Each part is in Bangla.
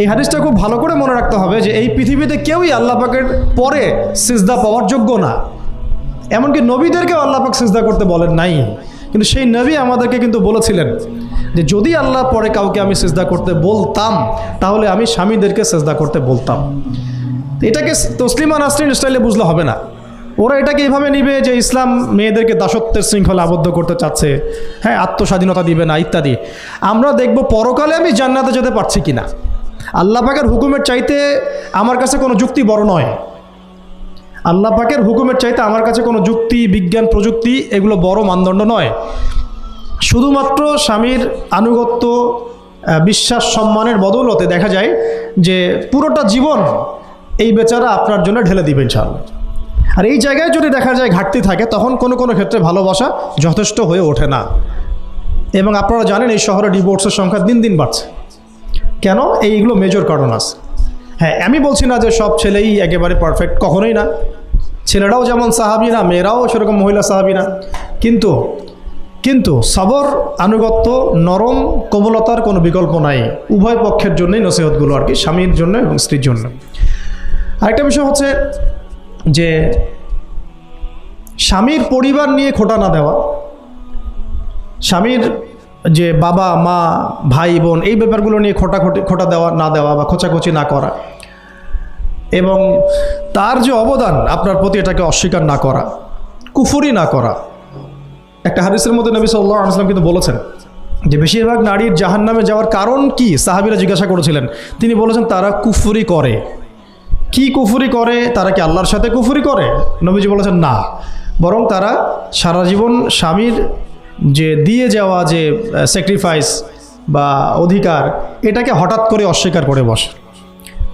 এই হাদিসটা খুব ভালো করে মনে রাখতে হবে যে এই পৃথিবীতে কেউই আল্লাহ পাকের পরে সিজদা পাওয়ার যোগ্য না। এমনকি নবীদেরকেও আল্লাহ পাক সিজদা করতে বলেন নাই, কিন্তু সেই নবী আমাদেরকে কিন্তু বলেছিলেন যে যদি আল্লাহ পরে কাউকে আমি সিজদা করতে বলতাম তাহলে আমি স্বামীদেরকে সিজদা করতে বলতাম। এটাকে তসলিমা নাসরিন স্টাইলে বুঝলে হবে না। ওরা এটাকে এইভাবে নিবে যে ইসলাম মেয়েদেরকে দাসত্বের শৃঙ্খলা আবদ্ধ করতে চাচ্ছে, হ্যাঁ, আত্মস্বাধীনতা দিবে না ইত্যাদি। আমরা দেখব পরকালে আমি জান্নাতে যেতে পারছি কিনা। আল্লাহ পাকের হুকুমের চাইতে আমার কাছে কোনো যুক্তি বড় নয়। আল্লাহ পাকের হুকুমের চাইতে আমার কাছে কোনো যুক্তি, বিজ্ঞান, প্রযুক্তি এগুলো বড় মানদণ্ড নয়। শুধুমাত্র স্বামীর আনুগত্য, বিশ্বাস, সম্মানের বদৌলতে দেখা যায় যে পুরোটা জীবন এই বেচারা আপনার জন্য ঢেলে দিবেন ইনশাআল্লাহ। আর এই জায়গায় যদি দেখা যায় ঘাটতি থাকে তখন কোনো কোনো ক্ষেত্রে ভালোবাসা যথেষ্ট হয়ে ওঠে না। এবং আপনারা জানেন এই শহরে ডিভোর্সের সংখ্যা দিন দিন বাড়ছে। কেন? এইগুলো মেজর কারণ আছে। হ্যাঁ, আমি বলছি না যে সব ছেলেই একেবারে পারফেক্ট, কখনোই না। ছেলেরাও যেমন সাহাবী না, মেয়েরাও সেরকম মহিলা সাহাবী না। কিন্তু সবর, আনুগত্য, নরম কোমলতার কোনো বিকল্প নাই। উভয় পক্ষের জন্যই নসিহতগুলো আর কি, স্বামীর জন্য এবং স্ত্রীর জন্য। আরেকটা বিষয় হচ্ছে যে স্বামীর পরিবার নিয়ে খোঁটা না দেওয়া, স্বামীর যে বাবা মা ভাই বোন এই ব্যাপারগুলো নিয়ে খোঁটা দেওয়া না দেওয়া বা খোঁচাখুচি না করা, এবং তার যে অবদান আপনার প্রতি এটাকে অস্বীকার না করা, কুফরি না করা। একটা হাদিসের মধ্যে নবী সাল্লাল্লাহু আলাইহি ওয়াসাল্লাম কিন্তু বলেছেন যে বেশিরভাগ নারীর জাহান্নামে যাওয়ার কারণ কি? সাহাবীরা জিজ্ঞাসা করেছিলেন, তিনি বলেছেন তারা কুফরি করে। কি কুফরি করে? তারা কি আল্লাহর সাথে কুফরি করে? নবীজি বলেছেন না, বরং তারা সারা জীবন স্বামীর যে দিয়ে যাওয়া যে স্যাক্রিফাইস বা অধিকার, এটাকে হঠাৎ করে অস্বীকার করে বসে,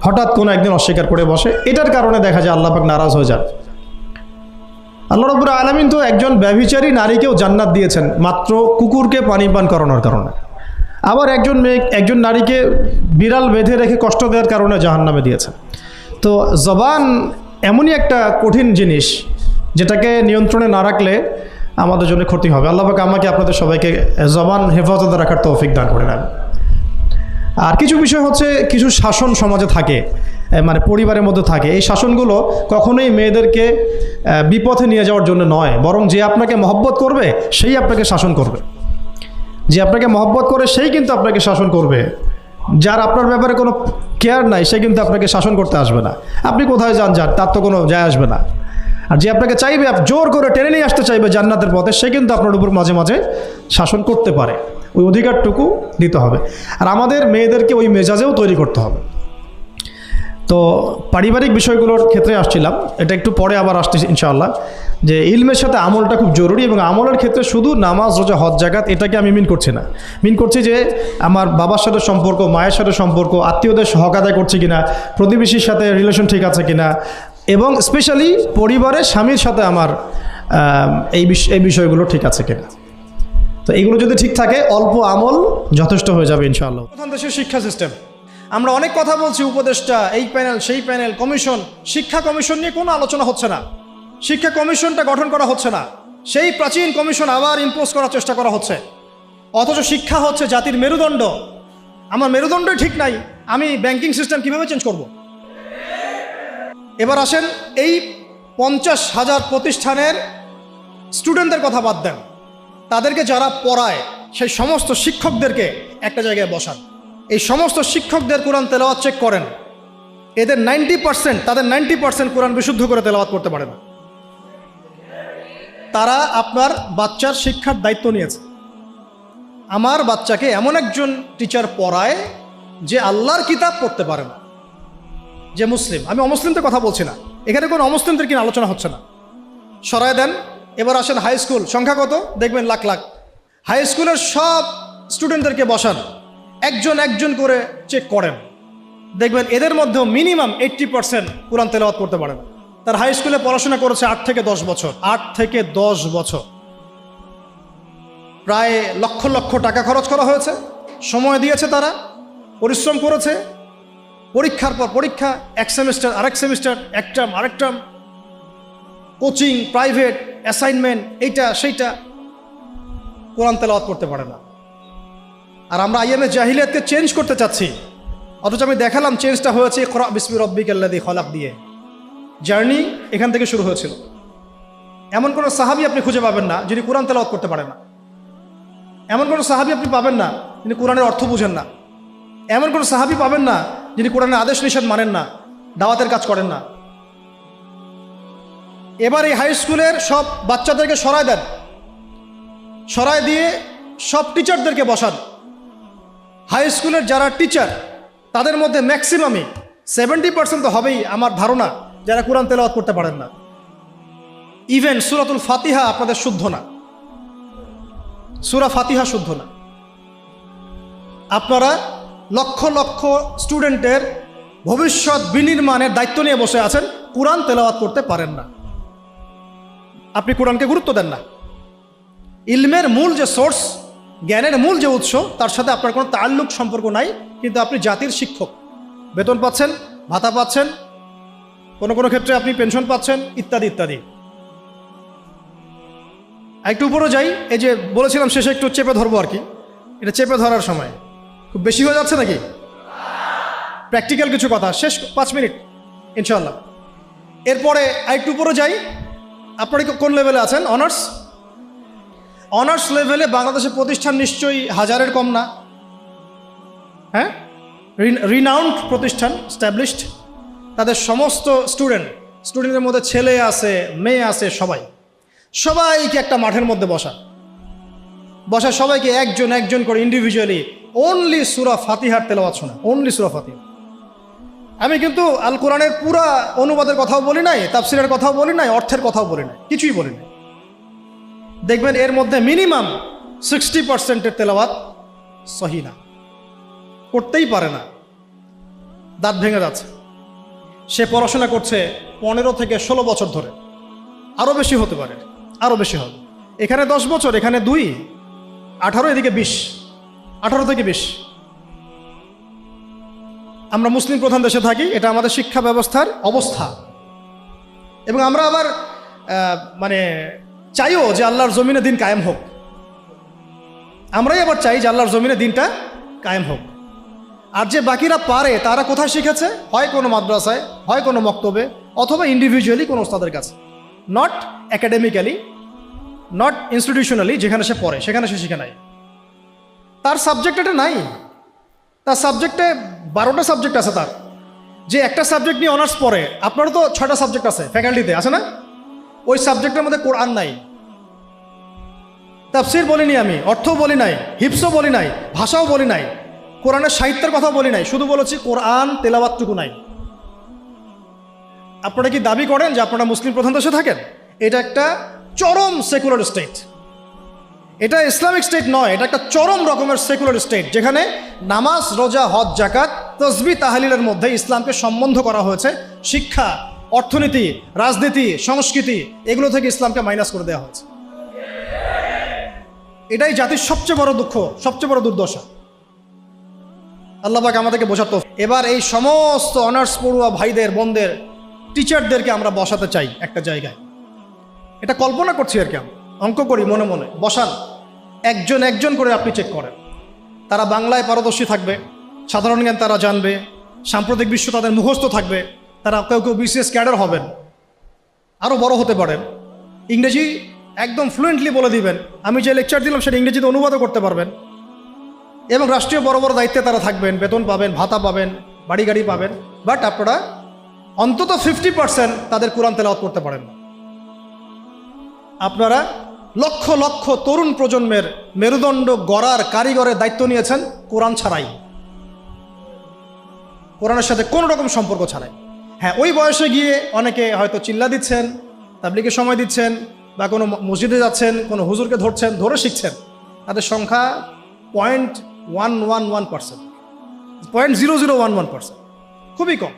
হঠাৎ কোনো একদিন অস্বীকার করে বসে। এটার কারণে দেখা যায় আল্লাহ পাক নারাজ হয়ে যান। আল্লাহ রাব্বুল আলামিন তো একজন ব্যভিচারী নারীকেও জান্নাত দিয়েছেন মাত্র কুকুরকে পানি পান করানোর কারণে। আবার একজন নারীকে বিড়াল বেঁধে রেখে কষ্ট দেওয়ার কারণে জাহান্নামে দিয়েছেন। তো জবান এমনই একটা কঠিন জিনিস যেটাকে নিয়ন্ত্রণে না রাখলে আমাদের জন্য ক্ষতি হবে। আল্লাহ পাক আমাকে আপনাদের সবাইকে জবান হেফাজতে রাখার তৌফিক দান করে নেন। আর কিছু বিষয় হচ্ছে, কিছু শাসন সমাজে থাকে, মানে পরিবারের মধ্যে থাকে। এই শাসনগুলো কখনোই মেয়েদেরকে বিপথে নিয়ে যাওয়ার জন্য নয়, বরং যে আপনাকে মহব্বত করবে সেই আপনাকে শাসন করবে। যে আপনাকে মহব্বত করে সেই কিন্তু আপনাকে শাসন করবে। যার আপনার ব্যাপারে কোনো কেয়ার নাই সে কিন্তু আপনাকে শাসন করতে আসবে না। আপনি কোথায় যান তার তো কোনো যায় আসবে না। আর যে আপনাকে চাইবে, জোর করে টেনে নিয়ে আসতে চাইবে জান্নাতের পথে, সে কিন্তু আপনার উপর মাঝে মাঝে শাসন করতে পারে। ওই অধিকারটুকু দিতে হবে। আর আমাদের মেয়েদেরকে ওই মেজাজেও তৈরি করতে হবে। তো পারিবারিক বিষয়গুলোর ক্ষেত্রে আসছিলাম, এটা একটু পরে আবার আসতেছি ইনশাআল্লাহ, যে ইলমের সাথে আমলটা খুব জরুরি। এবং আমলের ক্ষেত্রে শুধু নামাজ, রোজা, হজ, যাকাত এটাকে আমি মিন করছি না। মিন করছি যে আমার বাবার সাথে সম্পর্ক, মায়ের সাথে সম্পর্ক, আত্মীয়দের হক আদায় করছি কিনা, প্রতিবেশীর সাথে রিলেশন ঠিক আছে কিনা, এবং স্পেশালি পরিবারের স্বামীর সাথে আমার এই বিষয়গুলো ঠিক আছে কিনা। তো এইগুলো যদি ঠিক থাকে অল্প আমল যথেষ্ট হয়ে যাবে ইনশাআল্লাহ। প্রধান দেশের শিক্ষা সিস্টেম, আমরা অনেক কথা বলছি, উপদেষ্টা, এই প্যানেল, সেই প্যানেল, কমিশন। শিক্ষা কমিশন নিয়ে কোনো আলোচনা হচ্ছে না। শিক্ষা কমিশনটা গঠন করা হচ্ছে না। সেই প্রাচীন কমিশন আবার ইম্পোজ করার চেষ্টা করা হচ্ছে। অথচ শিক্ষা হচ্ছে জাতির মেরুদণ্ড। আমার মেরুদণ্ডই ঠিক নাই, আমি ব্যাংকিং সিস্টেম কীভাবে চেঞ্জ করব? এবার আসেন, এই 50,000 প্রতিষ্ঠানের স্টুডেন্টদের কথা বাদ দেন, তাদেরকে যারা পড়ায় সেই সমস্ত শিক্ষকদেরকে একটা জায়গায় বসান। এই সমস্ত শিক্ষকদের কোরআন তেলাওয়াত চেক করেন। এদের 90%, তাদের 90% কোরআন বিশুদ্ধ করে তেলাওয়াত করতে পারে না। তারা আপনার বাচ্চার শিক্ষার দায়িত্ব নিয়েছে। আমার বাচ্চাকে এমন একজন টিচার পড়ায় যে আল্লাহর কিতাব পড়তে পারে না, যে মুসলিম। আমি অমুসলিমদের কথা বলছি না, এখানে কোনো অমুসলিমদের কিনা আলোচনা হচ্ছে না। সরায় দেন। এবার আসেন হাই স্কুল, সংখ্যা কত দেখবেন? লাখ লাখ। হাই স্কুলের সব স্টুডেন্টদেরকে বসান, একজন একজন করে চেক করেন, দেখবেন এদের মধ্যেও মিনিমাম 80% কোরআন তেলাওয়াত করতে পারে না। তার হাই স্কুলে পড়াশোনা করেছে 8 থেকে 10 বছর। 8 থেকে 10 বছর, প্রায় লক্ষ লক্ষ টাকা খরচ করা হয়েছে, সময় দিয়েছে, তারা পরিশ্রম করেছে। পরীক্ষার পর পরীক্ষা, এক সেমিস্টার আরেক সেমিস্টার, এক টার্ম আরেক টার্ম, কোচিং, প্রাইভেট, অ্যাসাইনমেন্ট, এইটা সেইটা, কোরআন তেলাওয়াত করতে পারে না। আর আমরা আইএমএ জাহিলিয়াতকে চেঞ্জ করতে চাচ্ছি। অথচ আমি দেখালাম চেঞ্জটা হয়েছে ইকরা বিসমি রব্বিকাল্লাযী খলাক দিয়ে। জার্নি এখান থেকে শুরু হয়েছিল। এমন কোনো সাহাবী আপনি খুঁজে পাবেন না যিনি কোরআন তেলাওয়াত করতে পারেন না। এমন কোনো সাহাবী আপনি পাবেন না যিনি কোরআনের অর্থ বুঝেন না। এমন কোনো সাহাবী পাবেন না যিনি কোরআনের আদেশ নিষেধ মানেন না, দাওয়াতের কাজ করেন না। এবার এই হাই স্কুলের সব বাচ্চাদেরকে সরায় দেন, সরায় দিয়ে সব টিচারদেরকে বসান। হাই স্কুলের যারা টিচার তাদের মধ্যে ম্যাক্সিমামই 70% তো হবেই আমার ধারণা যারা কোরআন তেলাওয়াত করতে পারেন না। ইভেন সূরাতুল ফাতিহা আপনাদের শুদ্ধ না, সূরা ফাতিহা শুদ্ধ না। আপনারা লক্ষ লক্ষ স্টুডেন্টের ভবিষ্যৎ বিনির্মাণের দায়িত্ব নিয়ে বসে আছেন, কোরআন তেলাওয়াত করতে পারেন না। আপনি কোরআনকে গুরুত্ব দেন না। ইলমের মূল যে সোর্স, জ্ঞানের মূল যে উৎস, তার সাথে আপনার কোনো তাল্লুক সম্পর্ক নাই, কিন্তু আপনি জাতির শিক্ষক, বেতন পাচ্ছেন, ভাতা পাচ্ছেন, কোনো কোনো ক্ষেত্রে আপনি পেনশন পাচ্ছেন, ইত্যাদি ইত্যাদি। একটু উপরে যাই, এই যে বলেছিলাম শেষে একটু চেপে ধরবো আর কি, এটা চেপে ধরার সময় খুব বেশি হয়ে যাচ্ছে নাকি? প্র্যাকটিক্যাল কিছু কথা, শেষ 5 মিনিট ইনশাল্লাহ। এরপরে আরেকটু উপরে যাই, আপনারা কোন লেভেলে আছেন? অনার্স। অনার্স লেভেলে বাংলাদেশের প্রতিষ্ঠান নিশ্চয়ই 1000-এর কম না, হ্যাঁ? রিনাউন্ড প্রতিষ্ঠান, স্ট্যাবলিশড। তাদের সমস্ত স্টুডেন্টের মধ্যে ছেলে আছে, মেয়ে আছে, সবাইকে একটা মাঠের মধ্যে বসা সবাইকে একজন একজন করে ইন্ডিভিজুয়ালি অনলি সূরা ফাতিহার তেলাওয়াত শোনা, অনলি সূরা ফাতিহা। আমি কিন্তু আল কোরআনের পুরা অনুবাদের কথাও বলি নাই, তাফসিরের কথাও বলি নাই, অর্থের কথাও বলি নাই, কিছুই বলি নাই। দেখবেন এর মধ্যে মিনিমাম 60%-এর তেলাওয়াত সহি না, করতেই পারে না, দাঁত ভেঙে যাচ্ছে। সে পড়াশোনা করছে 15 থেকে 16 বছর ধরে, আরও বেশি হতে পারে, আরও বেশি হবে। এখানে 10 বছর, এখানে 2, 18, এদিকে 20, 18 থেকে 20। আমরা মুসলিম প্রধান দেশে থাকি, এটা আমাদের শিক্ষা ব্যবস্থার অবস্থা। এবং আমরা আবার মানে চাইও যে আল্লাহর জমিনে দিন কায়েম হোক। আমরাই আবার চাই যে আল্লাহর জমিনে দিনটা কায়েম হোক। আর যে বাকিরা পারে তারা কোথায় শিখেছে? হয় কোনো মাদ্রাসায়, হয় কোনো মক্তবে, অথবা ইন্ডিভিজুয়ালি কোনো ওস্তাদের কাছে। নট একাডেমিক্যালি, নট ইনস্টিটিউশনালি, যেখানে সে পড়ে সেখানে সে শিখে নাই। তার সাবজেক্ট এটা নাই, তার সাবজেক্টে 12টা সাবজেক্ট আছে তার। যে একটা সাবজেক্ট নিয়ে অনার্স পড়ে, আপনারও তো 6টা সাবজেক্ট আছে ফ্যাকাল্টিতে, আছে না? ওই সাবজেক্টের মধ্যে কোরআন নাই, তাফসির বলিনি আমি, অর্থও বলি নাই, হিফসও বলি নাই, ভাষাও বলি নাই, কোরআনের সাহিত্যের কথাও বলি নাই, শুধু বলেছি কোরআন তেলাওয়াতটুকু নাই। আপনারা কি দাবি করেন যে আপনারা মুসলিম প্রধান দেশে থাকেন? এটা একটা চরম সেকুলার স্টেট, এটা ইসলামিক স্টেট নয়, এটা একটা চরম রকমের সেকুলার স্টেট, যেখানে নামাজ, রোজা, হজ, জাকাত, তসবিহ, তাহলিলের মধ্যে ইসলামকে সম্বন্ধ করা হয়েছে। শিক্ষা, অর্থনীতি, রাজনীতি, সংস্কৃতি, এগুলো থেকে ইসলামকে মাইনাস করে দেওয়া হয়েছে। এটাই জাতির সবচেয়ে বড় দুঃখ, সবচেয়ে বড় দুর্দশা। আল্লাহ পাক আমাদেরকে বোঝাতো। এবার এই সমস্ত অনার্স পড়ুয়া ভাইদের, বোনদের, টিচারদেরকে আমরা বসাতে চাই একটা জায়গায়। এটা কল্পনা করছি আর কি, আমি অঙ্ক করি মনে মনে। বসান, একজন একজন করে আপনি চেক করেন। তারা বাংলায় পারদর্শী থাকবে, সাধারণ জ্ঞান তারা জানবে, সাম্প্রতিক বিশ্ব তাদের মুখস্থ থাকবে, তারা কেউ কেউ বিসিএস ক্যাডার হবেন, আরও বড় হতে পারেন, ইংরেজি একদম ফ্লুয়েন্টলি বলে দিবেন, আমি যে লেকচার দিলাম সেটা ইংরেজিতে অনুবাদও করতে পারবেন, এবং রাষ্ট্রীয় বড় বড় দায়িত্বে তারা থাকবেন, বেতন পাবেন, ভাতা পাবেন, বাড়ি গাড়ি পাবেন। বাট আপনারা অন্তত 50% তাদের কোরআন তেলাওয়াত করতে পারেন না। আপনারা লক্ষ লক্ষ তরুণ প্রজন্মের মেরুদণ্ড গড়ার কারিগরের দায়িত্ব নিয়েছেন কোরআন ছাড়াই, কোরআনের সাথে কোনো রকম সম্পর্ক ছাড়াই। হ্যাঁ, ওই বয়সে গিয়ে অনেকে হয়তো চিল্লা দিচ্ছেন, তাবলীগে সময় দিচ্ছেন, বা কোনো মসজিদে যাচ্ছেন, কোনো হুজুরকে ধরছেন, ধরে শিখছেন। তাদের সংখ্যা 0.111%, 0.0011%, খুবই কম।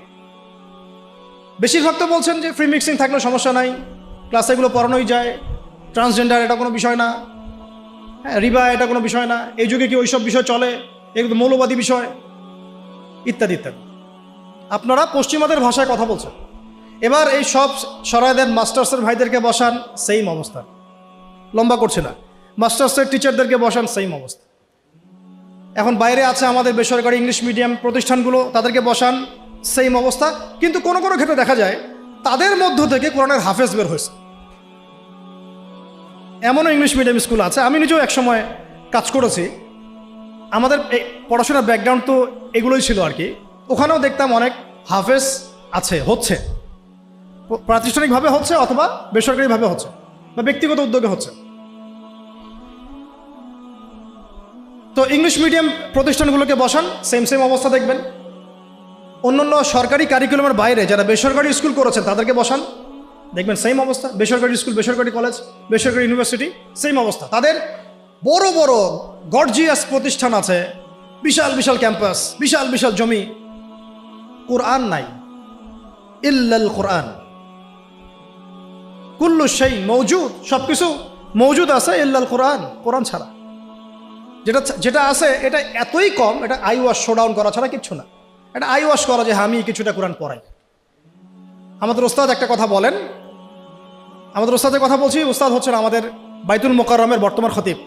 বেশিরভাগ তো বলছেন যে ফ্রি মিক্সিং থাকলে সমস্যা নাই, ক্লাসে এগুলো পড়ানোই যায়, ট্রান্সজেন্ডার এটা কোনো বিষয় না, হ্যাঁ, রিবা এটা কোনো বিষয় না, এই যুগে কি ওইসব বিষয় চলে, এগুলো মৌলবাদী বিষয়, ইত্যাদি ইত্যাদি। আপনারা পশ্চিমাদের ভাষায় কথা বলছেন। এবার এই সব সরায় দেন, মাস্টার্সের ভাইদেরকে বসান, সেম অবস্থা, লম্বা করছে না। মাস্টার্সের টিচারদেরকে বসান, সেম অবস্থা। এখন বাইরে আছে আমাদের বেসরকারি ইংলিশ মিডিয়াম প্রতিষ্ঠানগুলো, তাদেরকে বসান, সেম অবস্থা। কিন্তু কোনো কোনো ক্ষেত্রে দেখা যায় তাদের মধ্য থেকে কোরআনের হাফেজ বের হয়েছে। এমনও ইংলিশ মিডিয়াম স্কুল আছে, আমি নিজেও একসময় কাজ করেছি। আমাদের পড়াশোনার ব্যাকগ্রাউন্ড তো এগুলোই ছিল আর কি। ওখানেও দেখতাম অনেক হাফেজ আছে, হচ্ছে, প্রাতিষ্ঠানিকভাবে হচ্ছে অথবা বেসরকারিভাবে হচ্ছে বা ব্যক্তিগত উদ্যোগে হচ্ছে। তো ইংলিশ মিডিয়াম প্রতিষ্ঠানগুলোকে বসান, সেম অবস্থা দেখবেন। অন্যান্য সরকারি কারিকুলামের বাইরে যারা বেসরকারি স্কুল করেছেন তাদেরকে বসান, দেখবেন সেম অবস্থা। বেসরকারি স্কুল, বেসরকারি কলেজ, বেসরকারি ইউনিভার্সিটি, সেম অবস্থা। তাদের বড় বড় গর্জিয়াস প্রতিষ্ঠান আছে, বিশাল বিশাল ক্যাম্পাস, বিশাল বিশাল জমি। কোরআন নাই, ইল্লাল কোরআন, কুল্লু শাই মওজুদ, সবকিছু মওজুদ আছে ইল্লাল কোরআন, কোরআন ছাড়া। যেটা আছে এটা এতই কম, এটা আই ওয়াশ শোডাউন করা ছাড়া কিচ্ছু না। এটা আই ওয়াশ করা যে আমি কিছুটা কোরআন পড়াই। আমাদের ওস্তাদ একটা কথা বলেন, আমাদের ওস্তাদের কথা বলছি, ওস্তাদ হচ্ছেন আমাদের বাইতুল মোকাররমের বর্তমান খতিব।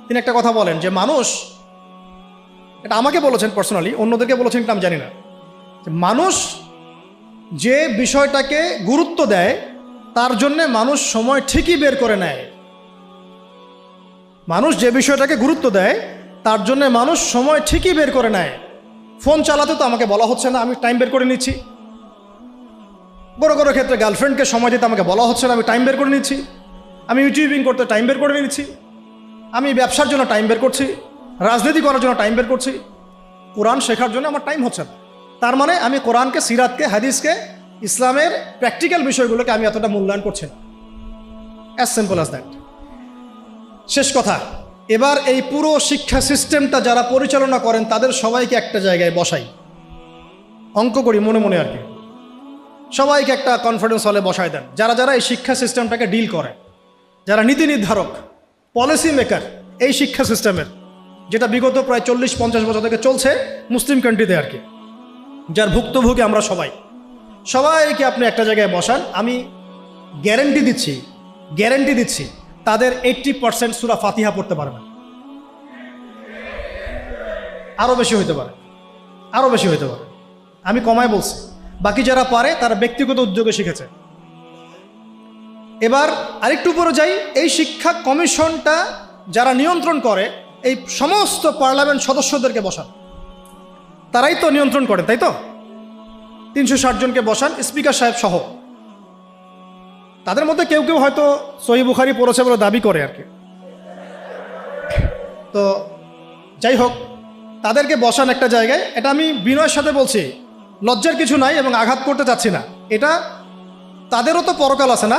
তিনি একটা কথা বলেন যে মানুষ, এটা আমাকে বলেছেন পার্সোনালি, অন্যদেরকে বলেছেন কিনা আমি জানি না, যে মানুষ যে বিষয়টাকে গুরুত্ব দেয় তার জন্যে মানুষ সময় ঠিকই বের করে নেয়। মানুষ যে বিষয়টাকে গুরুত্ব দেয় তার জন্য মানুষ সময় ঠিকই বের করে নেয়। ফোন চালাতে তো আমাকে বলা হচ্ছে না, আমি টাইম বের করে নিচ্ছি। বড় বড় ক্ষেত্রে গার্লফ্রেন্ডকে সময় দিতে আমাকে বলা হচ্ছে না, আমি টাইম বের করে নিচ্ছি। আমি ইউটিউবিং করতে টাইম বের করে নিচ্ছি। আমি ব্যবসার জন্য টাইম বের করছি, রাজনীতি করার জন্য টাইম বের করছি। কোরআন শেখার জন্য আমার টাইম হচ্ছে না। তার মানে আমি কোরআনকে, সিরাতকে, হাদিসকে, ইসলামের প্র্যাকটিক্যাল বিষয়গুলোকে আমি এতটা মূল্যায়ন করছি না। As simple as that. শেষ কথা, এবার এই পুরো শিক্ষা সিস্টেমটা যারা পরিচালনা করেন তাদের সবাইকে একটা জায়গায় বসাই, অঙ্ক করি মনে মনে আর কি। সবাইকে একটা কনফারেন্স হলে বসায় দেন, যারা যারা এই শিক্ষা সিস্টেমটাকে ডিল করে, যারা নীতি নির্ধারক, পলিসি মেকার এই শিক্ষা সিস্টেমের, যেটা বিগত প্রায় 40-50 বছর থেকে চলছে মুসলিম কান্ট্রিতে আর কি, যার ভুক্তভোগী আমরা সবাইকে আপনি একটা জায়গায় বসান। আমি গ্যারেন্টি দিচ্ছি তাদের 80% সূরা ফাতিহা পড়তে পারে না। আরও বেশি হইতে পারে। আমি কমায় বলছি। বাকি যারা পারে তারা ব্যক্তিগত উদ্যোগে শিখেছে। এবার আরেকটু উপরে যাই, এই শিক্ষা কমিশনটা যারা নিয়ন্ত্রণ করে এই সমস্ত পার্লামেন্ট সদস্যদেরকে বসান, তারাই তো নিয়ন্ত্রণ করে, তাই তো? 360 জনকে বসান, স্পিকার সাহেব সহ। তাদের মধ্যে কেউ কেউ হয়তো সহিহ বুখারী পড়েছে বলে দাবি করে আর কি। তো যাই হোক, তাদেরকে বসান একটা জায়গায়। এটা আমি বিনয়ের সাথে বলছি, লজ্জার কিছু নাই এবং আঘাত করতে চাচ্ছি না। এটা তাদেরও তো পরকাল আছে না,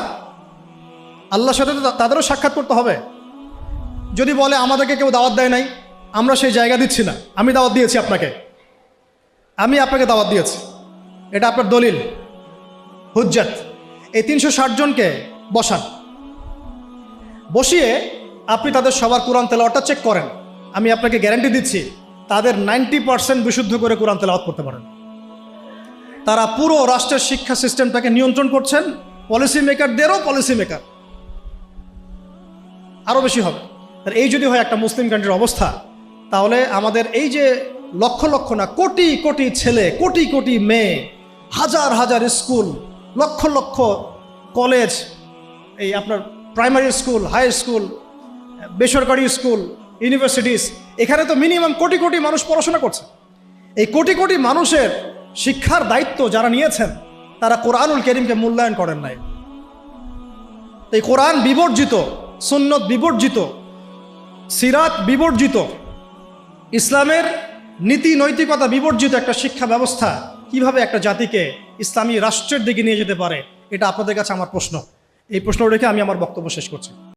আল্লাহর সাথে তো তাদেরও সাক্ষাৎ করতে হবে। যদি বলে আমাদেরকে কেউ দাওয়াত দেয় নাই, আমরা সেই জায়গা দিচ্ছি না, আমি দাওয়াত দিয়েছি আপনাকে, আমি আপনাকে দাওয়াত দিয়েছি, এটা আপনার দলিল, হুজ্জাত। এই 360 জনকে বসান, বসিয়ে আপনি তাদের সবার কোরআন তেলাওয়াতটা চেক করেন। আমি আপনাকে গ্যারান্টি দিচ্ছি তাদের 90% বিশুদ্ধ করে কোরআন তেলাওয়াত করতে পারেন। তারা পুরো রাষ্ট্রের শিক্ষা সিস্টেমটাকে নিয়ন্ত্রণ করছেন, পলিসি মেকারদেরও পলিসি মেকার। আরও বেশি হবে। এই যদি হয় একটা মুসলিম কান্ট্রির অবস্থা, তাহলে আমাদের এই যে লক্ষ লক্ষ না কোটি কোটি ছেলে, কোটি কোটি মেয়ে, হাজার হাজার স্কুল, লক্ষ লক্ষ কলেজ, এই আপনার প্রাইমারি স্কুল, হাই স্কুল, বেসরকারি স্কুল, ইউনিভার্সিটিস, এখানে তো মিনিমাম কোটি কোটি মানুষ পড়াশোনা করছে। এই কোটি কোটি মানুষের শিক্ষার দায়িত্ব যারা নিয়েছেন তারা কোরআনুল কারীমকে মূল্যায়ন করেন নাই। এই কোরআন বিবর্জিত, সুন্নত বিবর্জিত, সিরাত বিবর্জিত, ইসলামের নীতি নৈতিকতা বিবর্জিত একটা শিক্ষা ব্যবস্থা কিভাবে একটা জাতিকে ইসলামী রাষ্ট্রের দিকে নিয়ে যেতে পারে, এটা আপনাদের কাছে আমার প্রশ্ন। এই প্রশ্ন রেখে আমি আমার বক্তব্য শেষ করছি।